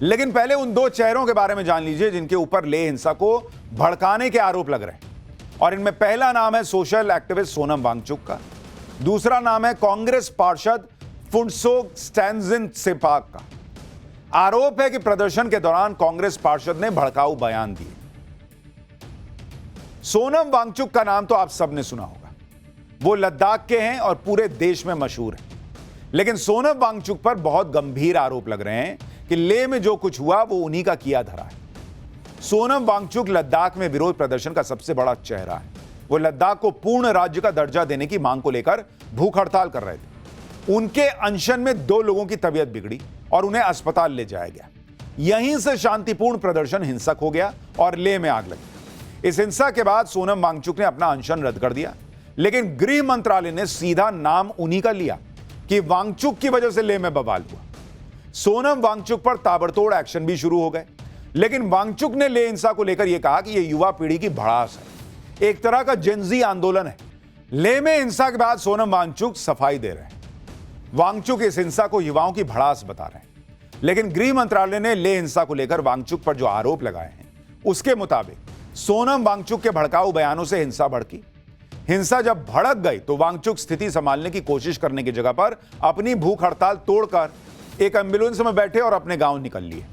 लेकिन पहले उन दो चेहरों के बारे में जान लीजिए जिनके ऊपर लेह हिंसा को भड़काने के आरोप लग रहे हैं। और इनमें पहला नाम है सोशल एक्टिविस्ट सोनम वांगचुक का, दूसरा नाम है कांग्रेस पार्षद फुनसोक स्टैनजिन सेपाक का। आरोप है कि प्रदर्शन के दौरान कांग्रेस पार्षद ने भड़काऊ बयान दिए। सोनम वांगचुक का नाम तो आप सबने सुना होगा, वो लद्दाख के हैं और पूरे देश में मशहूर हैं। लेकिन सोनम वांगचुक पर बहुत गंभीर आरोप लग रहे हैं कि लेह में जो कुछ हुआ वो उन्हीं का किया धरा है। सोनम वांगचुक लद्दाख में विरोध प्रदर्शन का सबसे बड़ा चेहरा है। वो लद्दाख को पूर्ण राज्य का दर्जा देने की मांग को लेकर भूख हड़ताल कर रहे थे। उनके अनशन में 2 लोगों की तबीयत बिगड़ी और उन्हें अस्पताल ले जाया गया। यहीं से शांतिपूर्ण प्रदर्शन हिंसक हो गया और लेह में आग लगी। इस हिंसा के बाद सोनम वांगचुक ने अपना अनशन रद्द कर दिया, लेकिन गृह मंत्रालय ने सीधा नाम उन्हीं का लिया कि वांगचुक की वजह से लेह में बवाल हुआ। सोनम वांगचुक पर ताबड़तोड़ एक्शन भी शुरू हो गए, लेकिन वांगचुक ने लेह हिंसा को लेकर यह कहा कि यह युवा पीढ़ी की भड़ास है, एक तरह का जेनजी आंदोलन है। लेह में हिंसा के बाद सोनम वांगचुक सफाई दे रहे हैं। वांगचुक इस हिंसा को युवाओं की भड़ास बता रहे हैं, लेकिन गृह मंत्रालय ने लेह हिंसा को लेकर वांगचुक पर जो आरोप लगाए हैं उसके मुताबिक सोनम वांगचुक के भड़काऊ बयानों से हिंसा भड़की। हिंसा जब भड़क गई तो वांगचुक स्थिति संभालने की कोशिश करने की जगह पर अपनी भूख हड़ताल तोड़कर एक एम्बुलेंस में बैठे और अपने गांव निकल लिए।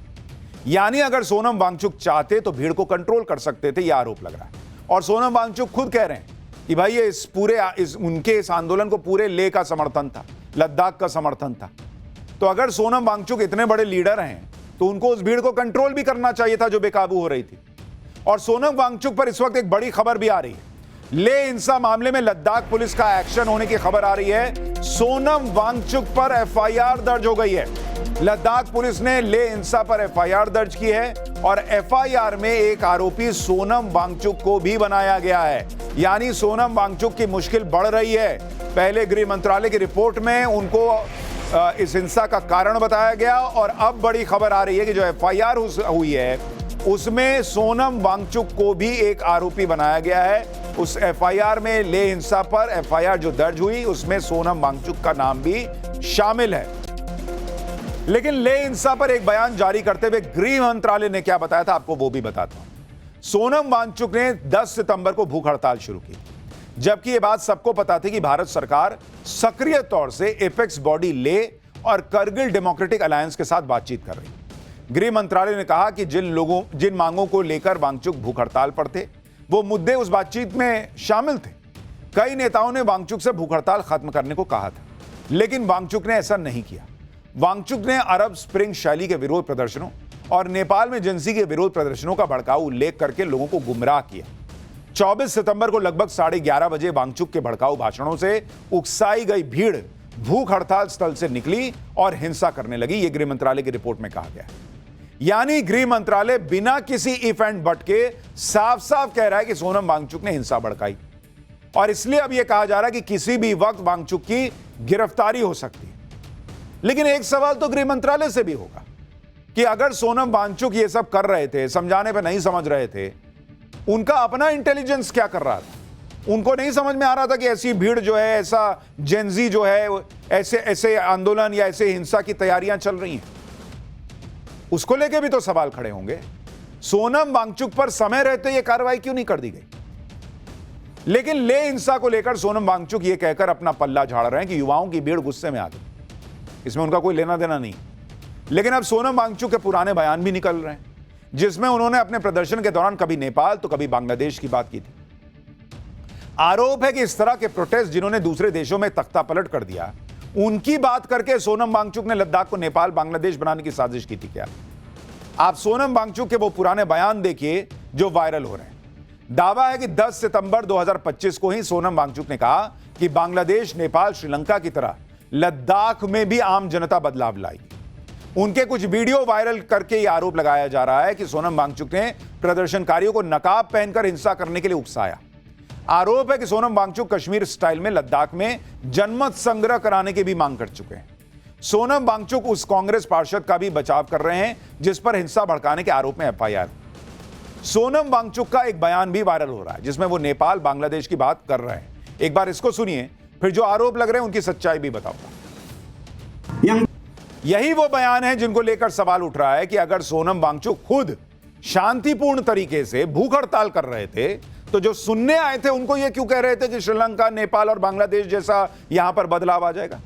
यानी अगर सोनम वांगचुक चाहते तो भीड़ को कंट्रोल कर सकते थे, यह आरोप लग रहा है। और सोनम वांगचुक खुद कह रहे हैं कि भाई ये उनके इस आंदोलन को पूरे लेह का समर्थन था, लद्दाख का समर्थन था। तो अगर सोनम वांगचुक इतने बड़े लीडर हैं तो उनको उस भीड़ को कंट्रोल भी करना चाहिए था जो बेकाबू हो रही थी। और सोनम वांगचुक पर इस वक्त एक बड़ी खबर भी आ रही है। लेह हिंसा मामले में लद्दाख पुलिस का एक्शन होने की खबर आ रही है। सोनम वांगचुक पर एफआईआर दर्ज हो गई है। लद्दाख पुलिस ने लेह हिंसा पर एफआईआर दर्ज की है और एफआईआर में एक आरोपी सोनम वांगचुक को भी बनाया गया है। यानी सोनम वांगचुक की मुश्किल बढ़ रही है। पहले गृह मंत्रालय की रिपोर्ट में उनको इस हिंसा का कारण बताया गया और अब बड़ी खबर आ रही है कि जो एफआईआर हुई है उसमें सोनम वांगचुक को भी एक आरोपी बनाया गया है। उस एफआईआर में लेह हिंसा पर एफआईआर जो दर्ज हुई उसमें सोनम वांगचुक का नाम भी शामिल है। लेकिन लेह हिंसा पर एक बयान जारी करते हुए गृह मंत्रालय ने क्या बताया था आपको वो भी बताता हूं। सोनम वांगचुक ने 10 सितंबर को भूख हड़ताल शुरू की, जबकि यह बात सबको पता थी कि भारत सरकार सक्रिय तौर से एपेक्स बॉडी लेह और करगिल डेमोक्रेटिक अलायंस के साथ बातचीत कर रही। गृह मंत्रालय ने कहा कि जिन मांगों को लेकर वांगचुक भूख हड़ताल पर थे वो मुद्दे उस बातचीत में शामिल थे। कई नेताओं ने वांगचुक से भूख हड़ताल खत्म करने को कहा था, लेकिन वांगचुक ने ऐसा नहीं किया। वांगचुक ने अरब स्प्रिंग शैली के विरोध प्रदर्शनों और नेपाल में जिंसी के विरोध प्रदर्शनों का भड़काऊ उल्लेख करके लोगों को गुमराह किया। 24 सितंबर को लगभग 11:30 बजे वांगचुक के भड़काऊ भाषणों से उकसाई गई भीड़ भूख हड़ताल स्थल से निकली और हिंसा करने लगी। यह गृह मंत्रालय की रिपोर्ट में कहा गया है। यानी गृह मंत्रालय बिना किसी इफ एंड बट के साफ साफ कह रहा है कि सोनम वांगचुक ने हिंसा भड़काई और इसलिए अब यह कहा जा रहा है कि किसी भी वक्त वांगचुक की गिरफ्तारी हो सकती है। लेकिन एक सवाल तो गृह मंत्रालय से भी होगा कि अगर सोनम वांगचुक ये सब कर रहे थे, समझाने पर नहीं समझ रहे थे, उनका अपना इंटेलिजेंस क्या कर रहा था? उनको नहीं समझ में आ रहा था कि ऐसी भीड़ जो है, ऐसा जेनजी जो है, ऐसे आंदोलन या ऐसे हिंसा की तैयारियां चल रही हैं? उसको लेके भी तो सवाल खड़े होंगे। सोनम वांगचुक पर समय रहते यह कार्रवाई क्यों नहीं कर दी गई? लेकिन लेह हिंसा को लेकर सोनम वांगचुक यह कहकर अपना पल्ला झाड़ रहे हैं कि युवाओं की भीड़ गुस्से में आ गई, इसमें उनका कोई लेना देना नहीं। लेकिन अब सोनम वांगचुक के पुराने बयान भी निकल रहे हैं, जिसमें उन्होंने अपने प्रदर्शन के दौरान कभी नेपाल तो कभी बांग्लादेश की बात की थी। आरोप है कि इस तरह के प्रोटेस्ट जिन्होंने दूसरे देशों में तख्ता पलट कर दिया, उनकी बात करके सोनम वांगचुक ने लद्दाख को नेपाल बांग्लादेश बनाने की साजिश की थी। क्या आप सोनम वांगचुक के वो पुराने बयान देखिए जो वायरल हो रहे हैं। दावा है कि 10 सितंबर 2025 को ही सोनम वांगचुक ने कहा कि बांग्लादेश, नेपाल, श्रीलंका की तरह लद्दाख में भी आम जनता बदलाव लाएगी। उनके कुछ वीडियो वायरल करके यह आरोप लगाया जा रहा है कि सोनम वांगचुक ने प्रदर्शनकारियों को नकाब पहनकर हिंसा करने के लिए उकसाया। आरोप है कि सोनम वांगचुक कश्मीर स्टाइल में लद्दाख में जनमत संग्रह कराने की भी मांग कर चुके हैं। सोनम वांगचुक उस कांग्रेस पार्षद का भी बचाव कर रहे हैं जिस पर हिंसा भड़काने के आरोप में एफआईआर। सोनम वांगचुक का एक बयान भी वायरल हो रहा है जिसमें वो नेपाल, बांग्लादेश की बात कर रहे हैं। एक बार इसको सुनिए, फिर जो आरोप लग रहे हैं उनकी सच्चाई भी बताऊंगा। यही वो बयान है जिनको लेकर सवाल उठ रहा है कि अगर सोनम वांगचुक खुद शांतिपूर्ण तरीके से भूख हड़ताल कर रहे थे तो जो सुनने आए थे उनको ये क्यों कह रहे थे कि श्रीलंका, नेपाल और बांग्लादेश जैसा यहां पर बदलाव आ जाएगा?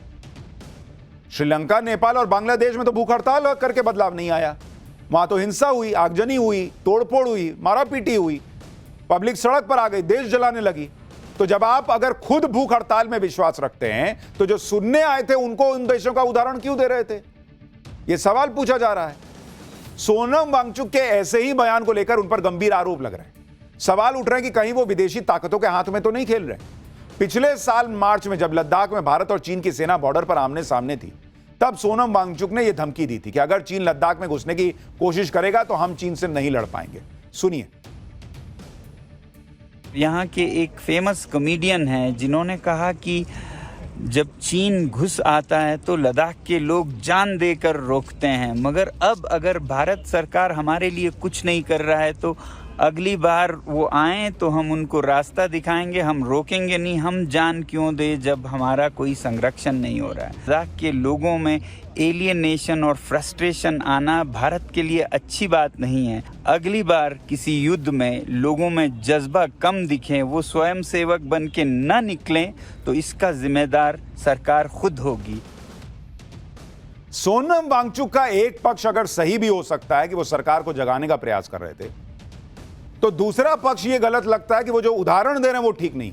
श्रीलंका, नेपाल और बांग्लादेश में तो भूख हड़ताल करके बदलाव नहीं आया। वहां तो हिंसा हुई, आगजनी हुई, तोड़फोड़ हुई, मारापीटी हुई, पब्लिक सड़क पर आ गई, देश जलाने लगी। तो जब आप अगर खुद भूख हड़ताल में विश्वास रखते हैं तो जो सुनने आए थे उनको उन देशों का उदाहरण क्यों दे रहे थे? यह सवाल पूछा जा रहा है। सोनम वांगचुक के ऐसे ही बयान को लेकर उन पर गंभीर आरोप लग रहे हैं। सवाल उठ रहे हैं कि कहीं वो विदेशी ताकतों के हाथ में तो नहीं खेल रहे। पिछले साल मार्च में जब लद्दाख में भारत और चीन की सेना बॉर्डर पर आमने सामने थी, तब सोनम वांगचुक ने यह धमकी दी थी कि अगर चीन लद्दाख में घुसने की कोशिश करेगा तो हम चीन से नहीं लड़ पाएंगे। सुनिए। यहाँ के एक फेमस कॉमेडियन हैं जिन्होंने कहा कि जब चीन घुस आता है तो लद्दाख के लोग जान देकर रोकते हैं, मगर अब अगर भारत सरकार हमारे लिए कुछ नहीं कर रहा है तो अगली बार वो आए तो हम उनको रास्ता दिखाएंगे, हम रोकेंगे नहीं। हम जान क्यों दे जब हमारा कोई संरक्षण नहीं हो रहा है। लद्दाख के लोगों में एलियनेशन और फ्रस्ट्रेशन आना भारत के लिए अच्छी बात नहीं है। अगली बार किसी युद्ध में लोगों में जज्बा कम दिखे, वो स्वयं सेवक बन के न निकलें, तो इसका जिम्मेदार सरकार खुद होगी। सोनम वांगचुक का एक पक्ष अगर सही भी हो सकता है कि वो सरकार को जगाने का प्रयास कर रहे थे, तो दूसरा पक्ष ये गलत लगता है कि वो जो उदाहरण दे रहे हैं वो ठीक नहीं,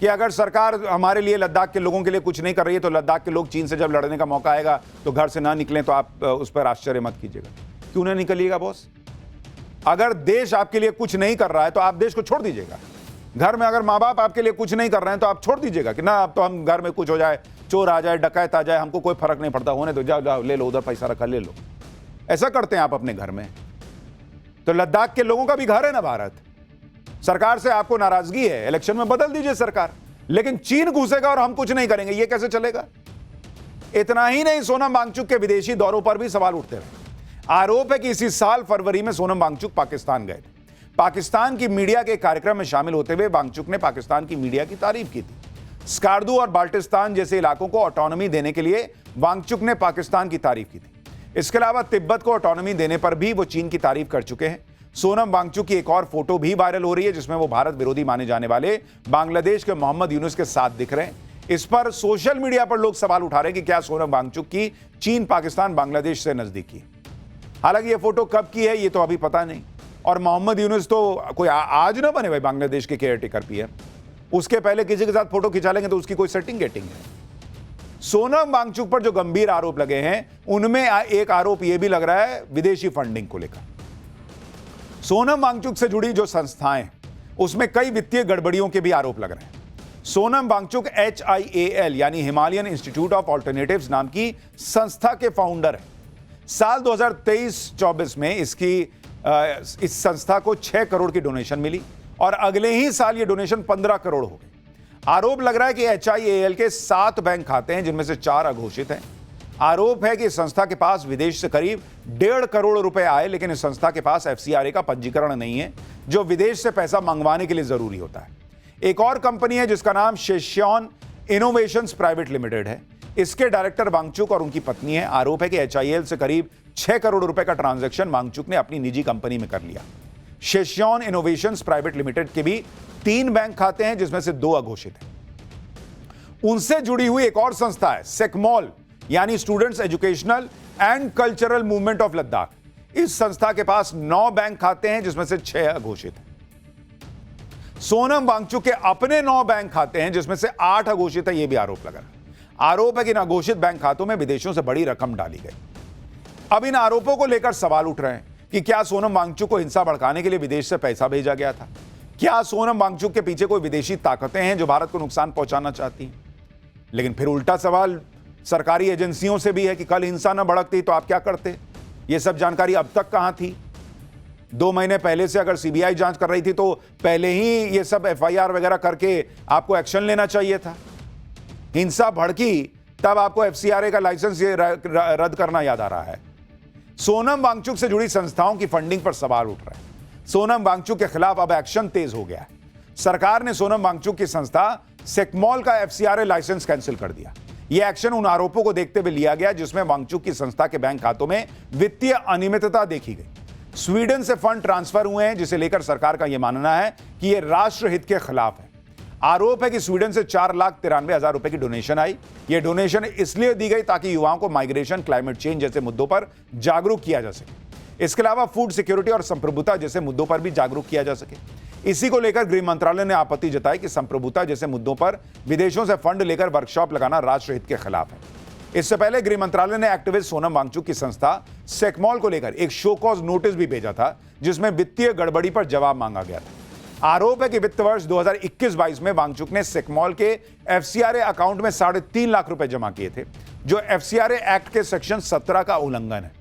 कि अगर सरकार हमारे लिए, लद्दाख के लोगों के लिए कुछ नहीं कर रही है तो लद्दाख के लोग चीन से जब लड़ने का मौका आएगा तो घर से ना निकलें। तो आप उस पर आश्चर्य मत कीजिएगा। क्यों ना निकलिएगा बॉस? अगर देश आपके लिए कुछ नहीं कर रहा है तो आप देश को छोड़ दीजिएगा। घर में अगर माँ बाप आपके लिए कुछ नहीं कर रहे हैं तो आप छोड़ दीजिएगा कि ना अब तो हम घर में कुछ हो जाए, चोर आ जाए, डकैत आ जाए, हमको कोई फर्क नहीं पड़ता, होने तो जाओ जाओ ले लो, उधर पैसा रखा ले लो। ऐसा करते हैं आप अपने घर में। तो लद्दाख के लोगों का भी घर है ना भारत। सरकार से आपको नाराजगी है, इलेक्शन में बदल दीजिए सरकार, लेकिन चीन घुसेगा और हम कुछ नहीं करेंगे, ये कैसे चलेगा? इतना ही नहीं, सोनम वांगचुक के विदेशी दौरों पर भी सवाल उठते रहे। आरोप है कि इसी साल फरवरी में सोनम वांगचुक पाकिस्तान गए थे। पाकिस्तान की मीडिया के कार्यक्रम में शामिल होते हुए वांगचुक ने पाकिस्तान की मीडिया की तारीफ की थी। स्कार्दू और बाल्टिस्तान जैसे इलाकों को ऑटोनॉमी देने के लिए वांगचुक ने पाकिस्तान की तारीफ की थी। इसके अलावा तिब्बत को ऑटोनॉमी देने पर भी वो चीन की तारीफ कर चुके हैं। सोनम वांगचुक की एक और फोटो भी वायरल हो रही है जिसमें वो भारत विरोधी माने जाने वाले बांग्लादेश के मोहम्मद यूनुस के साथ दिख रहे हैं। इस पर सोशल मीडिया पर लोग सवाल उठा रहे हैं कि क्या सोनम वांगचुक की चीन, पाकिस्तान, बांग्लादेश से नजदीकी। हालांकि ये फोटो कब की है ये तो अभी पता नहीं। और मोहम्मद यूनुस तो कोई आज ना बने भाई बांग्लादेश के केयरटेकर पीएम, उसके पहले किसी के साथ फोटो खिंचा लेंगे तो उसकी कोई सेटिंग गेटिंग है। सोनम वांगचुक पर जो गंभीर आरोप लगे हैं उनमें एक आरोप यह भी लग रहा है विदेशी फंडिंग को लेकर। सोनम वांगचुक से जुड़ी जो संस्थाएं, उसमें कई वित्तीय गड़बड़ियों के भी आरोप लग रहे हैं। सोनम वांगचुक HIAL यानी हिमालयन इंस्टीट्यूट ऑफ ऑल्टरनेटिव्स नाम की संस्था के फाउंडर हैं। साल 2023-24 में इस संस्था को 6 करोड़ की डोनेशन मिली और अगले ही साल ये डोनेशन 15 करोड़ हो गई। आरोप लग रहा है कि HIAL के 7 बैंक खाते हैं जिनमें से 4 अघोषित हैं। आरोप है कि इस संस्था के पास विदेश से करीब 1.5 करोड़ रुपए आए, लेकिन इस संस्था के पास FCRA का पंजीकरण नहीं है जो विदेश से पैसा मंगवाने के लिए जरूरी होता है। एक और कंपनी है जिसका नाम शेश्योन इनोवेशंस प्राइवेट लिमिटेड है। इसके डायरेक्टर वांगचुक और उनकी पत्नी है। आरोप है कि HIAL से करीब 6 करोड़ रुपए का ट्रांजैक्शन वांगचुक ने अपनी निजी कंपनी में कर लिया। शेश्योन इनोवेशंस प्राइवेट लिमिटेड के भी 3 बैंक खाते हैं जिसमें से 2 अघोषित हैं। उनसे जुड़ी हुई एक और संस्था है सेकमॉल यानी students educational and cultural movement of Ladakh. इस संस्था के पास 9 बैंक खाते हैं जिसमें से 6 अघोषित हैं। सोनम वांगचुक के अपने 9 बैंक खाते हैं जिसमें से 8 अघोषित है, यह भी आरोप लगा। आरोप है कि इन अघोषित बैंक खातों में विदेशों से बड़ी रकम डाली गई। अब इन आरोपों को लेकर सवाल उठ रहे हैं कि क्या सोनम वांगचुक को हिंसा भड़काने के लिए विदेश से पैसा भेजा गया था? क्या सोनम वांगचुक के पीछे कोई विदेशी ताकतें हैं जो भारत को नुकसान पहुंचाना चाहती हैं? लेकिन फिर उल्टा सवाल सरकारी एजेंसियों से भी है कि कल हिंसा न भड़कती तो आप क्या करते? यह सब जानकारी अब तक कहां थी? 2 महीने पहले से अगर CBI जांच कर रही थी तो पहले ही ये सब FIR वगैरह करके आपको एक्शन लेना चाहिए था। हिंसा भड़की तब आपको FCRA का लाइसेंस रद्द करना याद आ रहा है। सोनम वांगचुक से जुड़ी संस्थाओं की फंडिंग पर सवाल उठ रहे हैं। सोनम वांगचुक के खिलाफ अब एक्शन तेज हो गया है। सरकार ने सोनम वांगचुक की संस्था सेकमॉल का FCRA लाइसेंस कैंसिल कर दिया। यह एक्शन उन आरोपों को देखते हुए लिया गया जिसमें वांगचुक की संस्था के बैंक खातों में वित्तीय अनियमितता देखी गई। स्वीडन से फंड ट्रांसफर हुए हैं, जिसे लेकर सरकार का यह मानना है कि यह राष्ट्रहित के खिलाफ है। आरोप है कि स्वीडन से 4,93,000 रुपए की डोनेशन आई। यह डोनेशन इसलिए दी गई ताकि युवाओं को माइग्रेशन, क्लाइमेट चेंज जैसे मुद्दों पर जागरूक किया जा सके। इसके अलावा फूड सिक्योरिटी और संप्रभुता जैसे मुद्दों पर भी जागरूक किया जा सके। इसी को लेकर गृह मंत्रालय ने आपत्ति जताई कि संप्रभुता जैसे मुद्दों पर विदेशों से फंड लेकर वर्कशॉप लगाना राष्ट्रहित के खिलाफ है। इससे पहले गृह मंत्रालय ने एक्टिविस्ट सोनम वांगचुक की संस्था सेकमॉल को लेकर एक शो कॉज नोटिस भी भेजा था, जिसमें वित्तीय गड़बड़ी पर जवाब मांगा गया था। आरोप है कि वित्त वर्ष 2021-22 में वांगचुक ने सेकमॉल के एफसीआरए अकाउंट में 3.5 लाख रुपए जमा किए थे, जो एफसीआरए एक्ट के सेक्शन 17 का उल्लंघन है।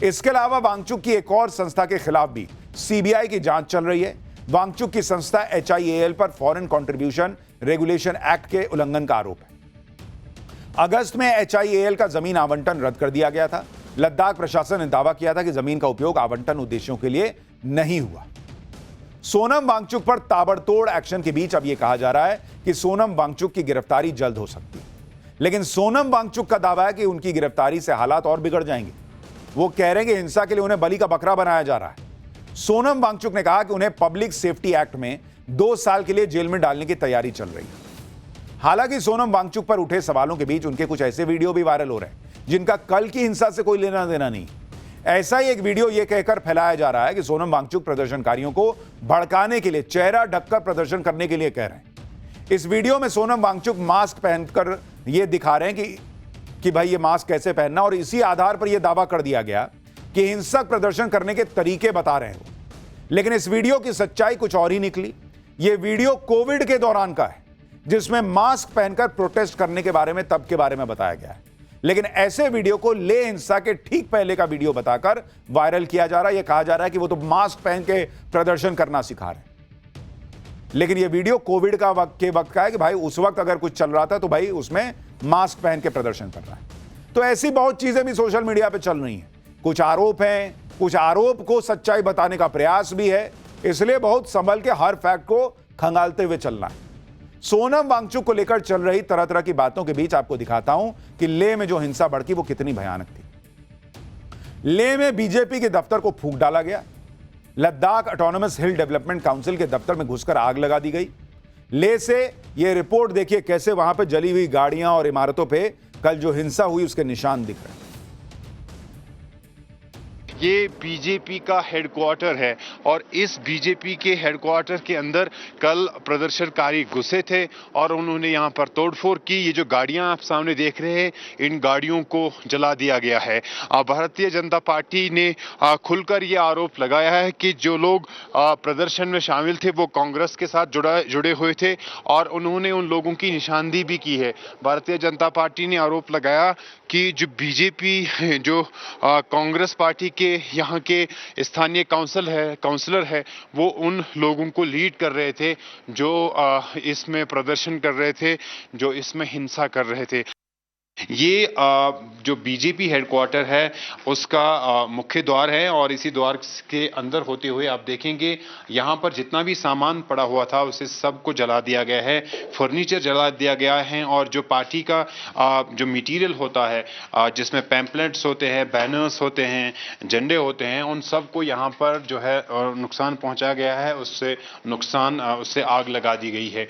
इसके अलावा वांगचुक की एक और संस्था के खिलाफ भी सीबीआई की जांच चल रही है। वांगचुक की संस्था HIAL पर फॉरेन कंट्रीब्यूशन रेगुलेशन एक्ट के उल्लंघन का आरोप है। अगस्त में HIAL का जमीन आवंटन रद्द कर दिया गया था। लद्दाख प्रशासन ने दावा किया था कि जमीन का उपयोग आवंटन उद्देश्यों के लिए नहीं हुआ। सोनम वांगचुक पर ताबड़तोड़ एक्शन के बीच अब यह कहा जा रहा है कि सोनम वांगचुक की गिरफ्तारी जल्द हो सकती है, लेकिन सोनम वांगचुक का दावा है कि उनकी गिरफ्तारी से हालात और बिगड़ जाएंगे। वो कह रहे हैं कि हिंसा के लिए उन्हें बलि का बकरा बनाया जा रहा है। सोनम वांगचुक ने कहा कि उन्हें पब्लिक सेफ्टी एक्ट में 2 साल के लिए जेल में डालने की तैयारी चल रही है। हालांकि सोनम वांगचुक पर उठे सवालों के बीच उनके कुछ ऐसे वीडियो भी वायरल हो रहे हैं जिनका कल की हिंसा से कोई लेना देना नहीं। ऐसा ही एक वीडियो यह कहकर फैलाया जा रहा है कि सोनम वांगचुक प्रदर्शनकारियों को भड़काने के लिए चेहरा ढककर प्रदर्शन करने के लिए कह रहे हैं। इस वीडियो में सोनम वांगचुक मास्क पहनकर यह दिखा रहे हैं कि भाई ये मास्क कैसे पहनना, और इसी आधार पर यह दावा कर दिया गया कि हिंसक प्रदर्शन करने के तरीके बता रहे हैं वो। लेकिन इस वीडियो की सच्चाई कुछ और ही निकली। यह वीडियो कोविड के दौरान का है, जिसमें मास्क पहनकर प्रोटेस्ट करने के बारे में तब के बारे में बताया गया है। लेकिन ऐसे वीडियो को ले हिंसा के ठीक पहले का वीडियो बताकर वायरल किया जा रहा है। यह कहा जा रहा है कि वो तो मास्क पहन के प्रदर्शन करना सिखा रहे हैं। लेकिन यह वीडियो कोविड का वक्त का है कि भाई उस वक्त अगर कुछ चल रहा था तो भाई उसमें मास्क पहन के प्रदर्शन कर रहा है। तो ऐसी बहुत चीजें भी सोशल मीडिया पे चल रही हैं। कुछ आरोप हैं, कुछ आरोप को सच्चाई बताने का प्रयास भी है, इसलिए बहुत संभल के हर फैक्ट को खंगालते हुए चलना है। सोनम वांगचुक को लेकर चल रही तरह तरह की बातों के बीच आपको दिखाता हूं कि लेह में जो हिंसा भड़की वो कितनी भयानक थी। लेह में बीजेपी के दफ्तर को फूंक डाला गया। लद्दाख ऑटोनोमस हिल डेवलपमेंट काउंसिल के दफ्तर में घुसकर आग लगा दी गई। लेह से यह रिपोर्ट देखिए कैसे वहां पर जली हुई गाड़ियां और इमारतों पे कल जो हिंसा हुई उसके निशान दिख रहे हैं। ये बीजेपी का हेडक्वार्टर है और इस बीजेपी के हेडक्वार्टर के अंदर कल प्रदर्शनकारी घुसे थे और उन्होंने यहाँ पर तोड़फोड़ की। ये जो गाड़ियाँ आप सामने देख रहे हैं, इन गाड़ियों को जला दिया गया है। भारतीय जनता पार्टी ने खुलकर ये आरोप लगाया है कि जो लोग प्रदर्शन में शामिल थे वो कांग्रेस के साथ जुड़े हुए थे और उन्होंने उन लोगों की निशानदेही भी की है। भारतीय जनता पार्टी ने आरोप लगाया कि जो बीजेपी जो कांग्रेस पार्टी के यहाँ के स्थानीय काउंसलर है वो उन लोगों को लीड कर रहे थे जो इसमें प्रदर्शन कर रहे थे, जो इसमें हिंसा कर रहे थे। ये जो बीजेपी हेडक्वार्टर है उसका मुख्य द्वार है और इसी द्वार के अंदर होते हुए आप देखेंगे यहाँ पर जितना भी सामान पड़ा हुआ था उसे सबको जला दिया गया है, फर्नीचर जला दिया गया है और जो पार्टी का जो मटेरियल होता है जिसमें पैम्पलेट्स होते हैं, बैनर्स होते हैं, झंडे होते हैं, उन सबको यहाँ पर जो है नुकसान पहुँचाया गया है। उससे आग लगा दी गई है।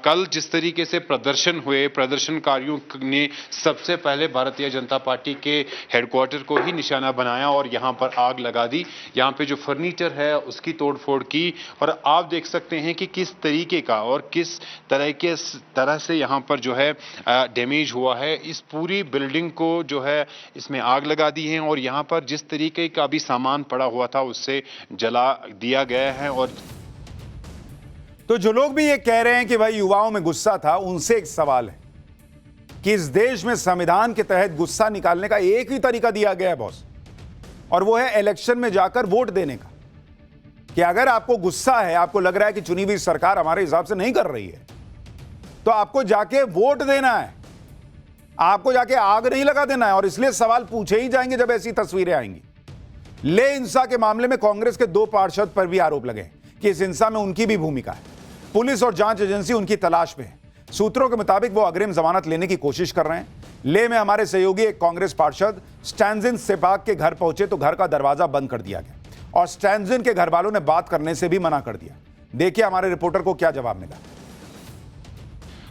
कल जिस तरीके से प्रदर्शन हुए, प्रदर्शनकारियों ने सबसे पहले भारतीय जनता पार्टी के हेडक्वार्टर को ही निशाना बनाया और यहां पर आग लगा दी। यहां पे जो फर्नीचर है उसकी तोड़फोड़ की और आप देख सकते हैं कि किस तरीके का और किस तरह से यहां पर जो है डैमेज हुआ है। इस पूरी बिल्डिंग को जो है इसमें आग लगा दी है और यहां पर जिस तरीके का भी सामान पड़ा हुआ था उससे जला दिया गया है। और तो जो लोग भी ये कह रहे हैं कि भाई युवाओं में गुस्सा था, उनसे एक सवाल है कि इस देश में संविधान के तहत गुस्सा निकालने का एक ही तरीका दिया गया है बॉस, और वो है इलेक्शन में जाकर वोट देने का। कि अगर आपको गुस्सा है, आपको लग रहा है कि चुनी हुई सरकार हमारे हिसाब से नहीं कर रही है, तो आपको जाके वोट देना है, आपको जाके आग नहीं लगा देना है। और इसलिए सवाल पूछे ही जाएंगे जब ऐसी तस्वीरें आएंगी। ले हिंसा के मामले में कांग्रेस के 2 पार्षद पर भी आरोप लगे कि इस हिंसा में उनकी भी भूमिका है। पुलिस और जांच एजेंसी उनकी तलाश में है। सूत्रों के मुताबिक वो अग्रिम जमानत लेने की कोशिश कर रहे हैं। लेह में हमारे सहयोगी एक कांग्रेस पार्षद स्टैंजिन सेपाक के घर पहुंचे तो घर का दरवाजा बंद कर दिया गया और स्टैंजिन के घर वालों ने बात करने से भी मना कर दिया। देखिए हमारे रिपोर्टर को क्या जवाब मिला।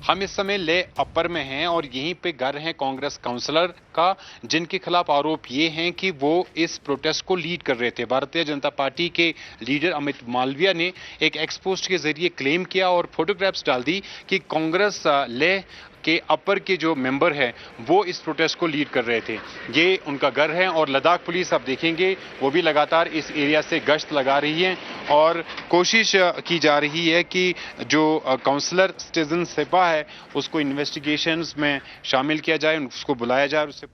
हम इस समय ले अपर में हैं और यहीं पे घर है कांग्रेस काउंसलर का, जिनके खिलाफ आरोप ये हैं कि वो इस प्रोटेस्ट को लीड कर रहे थे। भारतीय जनता पार्टी के लीडर अमित मालविया ने एक एक्सपोस्ट के जरिए क्लेम किया और फोटोग्राफ्स डाल दी कि कांग्रेस ले के अपर के जो मेंबर है वो इस प्रोटेस्ट को लीड कर रहे थे। ये उनका घर है और लद्दाख पुलिस आप देखेंगे वो भी लगातार इस एरिया से गश्त लगा रही है और कोशिश की जा रही है कि जो काउंसलर स्टैंजिन सेपा है उसको इन्वेस्टिगेशंस में शामिल किया जाए, उसको बुलाया जाए, उससे।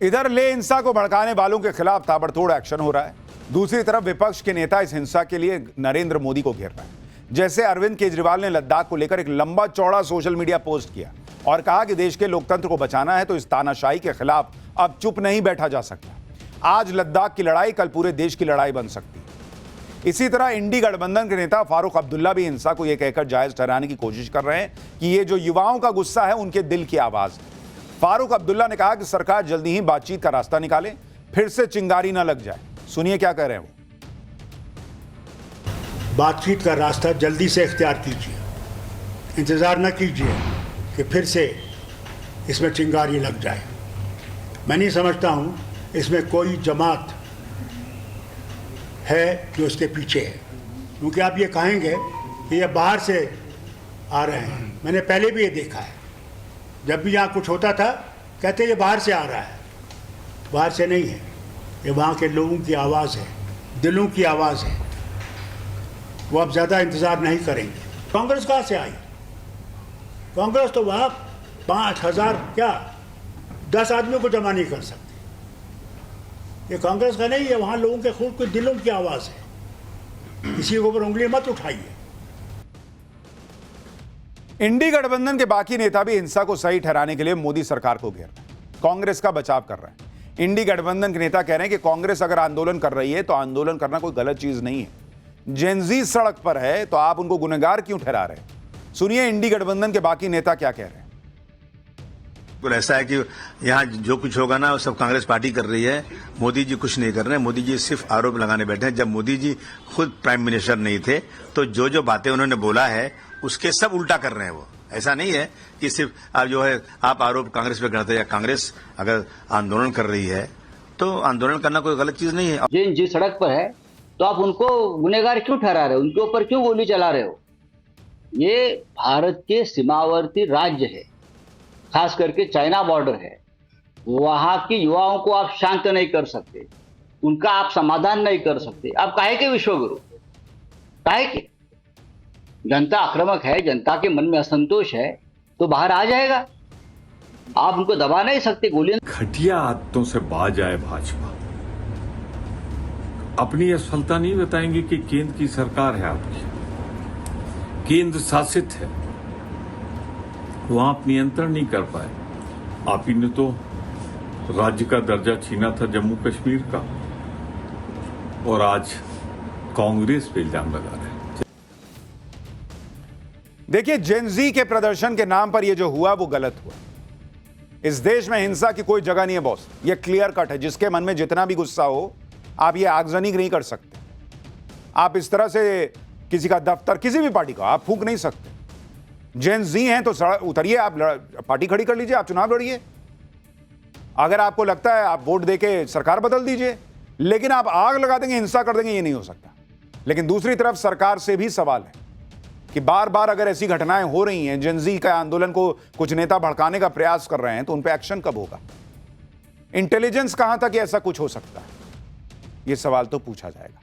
इधर ले हिंसा को भड़काने वालों के खिलाफ ताबड़तोड़ एक्शन हो रहा है। दूसरी तरफ विपक्ष के नेता इस हिंसा के लिए नरेंद्र मोदी को घेर रहे हैं। जैसे अरविंद केजरीवाल ने लद्दाख को लेकर एक लंबा चौड़ा सोशल मीडिया पोस्ट किया और कहा कि देश के लोकतंत्र को बचाना है तो इस तानाशाही के खिलाफ अब चुप नहीं बैठा जा सकता। आज लद्दाख की लड़ाई कल पूरे देश की लड़ाई बन सकती है। इसी तरह इंडी गठबंधन के नेता फारूक अब्दुल्ला भी हिंसा को यह कहकर जायज ठहराने की कोशिश कर रहे हैं कि ये जो युवाओं का गुस्सा है उनके दिल की आवाज है। फारूक अब्दुल्ला ने कहा कि सरकार जल्दी ही बातचीत का रास्ता निकाले, फिर से चिंगारी ना लग जाए। सुनिए क्या कह रहे हैं वो। बातचीत का रास्ता जल्दी से इख्तियार कीजिए, इंतज़ार न कीजिए कि फिर से इसमें चिंगारी लग जाए। मैं नहीं समझता हूँ इसमें कोई जमात है जो इसके पीछे है, क्योंकि आप ये कहेंगे कि ये बाहर से आ रहे हैं। मैंने पहले भी ये देखा है, जब भी यहाँ कुछ होता था कहते ये बाहर से आ रहा है। बाहर से नहीं है, ये वहाँ के लोगों की आवाज़ है, दिलों की आवाज़ है। वो अब ज़्यादा इंतज़ार नहीं करेंगे। कांग्रेस कहाँ से आई? कांग्रेस तो वहाँ 5,000 क्या 10 आदमियों को जमा नहीं कर सकती। ये कांग्रेस का नहीं है, वहाँ लोगों के खुद के दिलों की आवाज़ है। किसी के ऊपर उंगली मत उठाइए। इंडी गठबंधन के बाकी नेता भी हिंसा को सही ठहराने के लिए मोदी सरकार को घेर रहे हैं, कांग्रेस का बचाव कर रहे हैं। इंडी गठबंधन के नेता कह रहे हैं कि कांग्रेस अगर आंदोलन कर रही है तो आंदोलन करना कोई गलत चीज नहीं है। जेनजी सड़क पर है तो आप उनको गुनहगार क्यों ठहरा रहे हैं? सुनिए इंडी गठबंधन के बाकी नेता क्या कह रहे हैं। बिल्कुल ऐसा है कि यहाँ जो कुछ होगा ना वो सब कांग्रेस पार्टी कर रही है। मोदी जी कुछ नहीं कर रहे हैं। मोदी जी सिर्फ आरोप लगाने बैठे हैं। जब मोदी जी खुद प्राइम मिनिस्टर नहीं थे तो जो जो बातें उन्होंने बोला है उसके सब उल्टा कर रहे हैं। वो ऐसा नहीं है कि सिर्फ आप जो है आप आरोप कांग्रेस पे करते हैं। कांग्रेस अगर आंदोलन कर रही है तो आंदोलन करना कोई गलत चीज नहीं है। जिस सड़क पर है तो आप उनको गुनहगार क्यों ठहरा रहे हो? उनके ऊपर क्यों गोली चला रहे हो? ये भारत के सीमावर्ती राज्य है, खास करके चाइना बॉर्डर है। वहां के युवाओं को आप शांत नहीं कर सकते, उनका आप समाधान नहीं कर सकते। आप काहे के विश्वगुरु? काहे के? जनता आक्रामक है, जनता के मन में असंतोष है तो बाहर आ जाएगा। आप उनको दबा नहीं सकते। गोलियां घटिया आदतों से बाज आए भाजपा। अपनी असफलता नहीं बताएंगे कि केंद्र की सरकार है आपकी, केंद्र शासित है, वहां आप नियंत्रण नहीं कर पाए। आप ही ने तो राज्य का दर्जा छीना था जम्मू कश्मीर का और आज कांग्रेस पे इल्जाम लगा रहे हैं। देखिए जेनजी के प्रदर्शन के नाम पर यह जो हुआ वो गलत हुआ। इस देश में हिंसा की कोई जगह नहीं है बॉस, ये क्लियर कट है। जिसके मन में जितना भी गुस्सा हो आप ये आगजनी नहीं कर सकते। आप इस तरह से किसी का दफ्तर किसी भी पार्टी का आप फूंक नहीं सकते। जेनजी हैं तो उतरिए, आप पार्टी खड़ी कर लीजिए, आप चुनाव लड़िए। अगर आपको लगता है आप वोट देके सरकार बदल दीजिए, लेकिन आप आग लगा देंगे, हिंसा कर देंगे, ये नहीं हो सकता। लेकिन दूसरी तरफ सरकार से भी सवाल है कि बार बार अगर ऐसी घटनाएं हो रही हैं, जेनजी का आंदोलन को कुछ नेता भड़काने का प्रयास कर रहे हैं तो उन पर एक्शन कब होगा? इंटेलिजेंस कहां तक ऐसा कुछ हो सकता है? ये सवाल तो पूछा जाएगा।